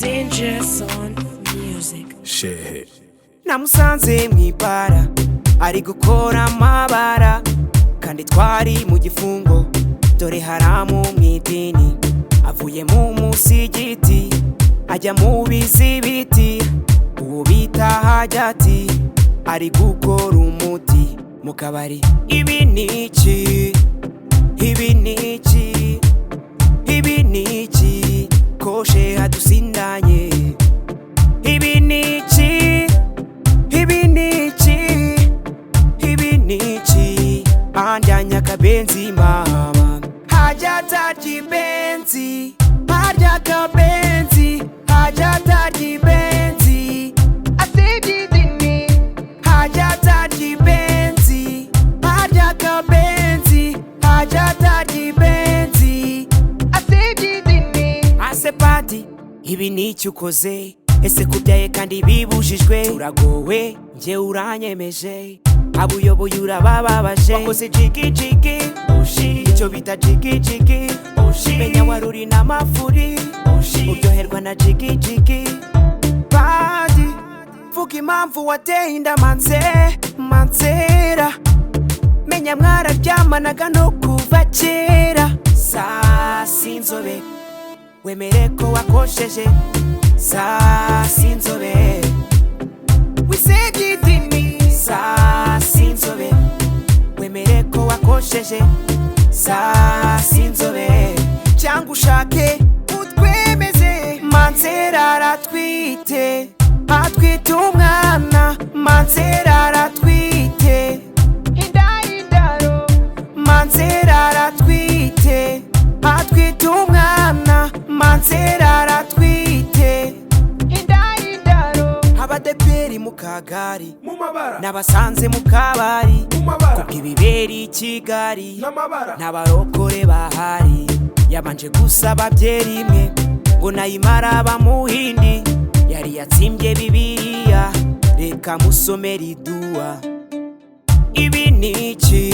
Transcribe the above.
Dangerous on music. Shit. Namusanze mwibara ari gukora amabara kandi twari mu gifungo dore haramu mwidini avuye mu musigiti ajya mu bizibiti uwo bita hajati ari gukora umuti mu kabari ibi niki koshe hadusindanye ibi niki anjanya kabenzi mama hajata jibenzi harja kabenzi hajata jibenzi asejidini hajata jibenzi harja kabenzi hajata jibenzi asejidini asepati ibi niki ukoze ese kubyaye kandi bibujijwe turagowe nje uranyemeje abuyoboye urabababaje wakoze jigi oshi icyo bita jigi oshi menya waruri n'amafuri oshi uryoherwa na jigi badi vuga impamvu wateye inda mansera menya mwararyamanaga no kuva kera sasi inzobe wemere ko wakosheje sasi inzobe wisegidini sasi inzobe wemere ko wakosheje sasi inzobe cyangwa ushake utwemeze mansera aratwite umwana mansera aratwite indaro mansera aratwite umwana mansera aratwite indaro abadeperi mu kagari n'abasanze mu kabari kubw'ibiberi i Kigali n'abarokore bahari yabanje gusaba byeri imwe ngo nayimara bamuhindi yari yatsimbye Bibiliya reka musomera iduwa ibi niki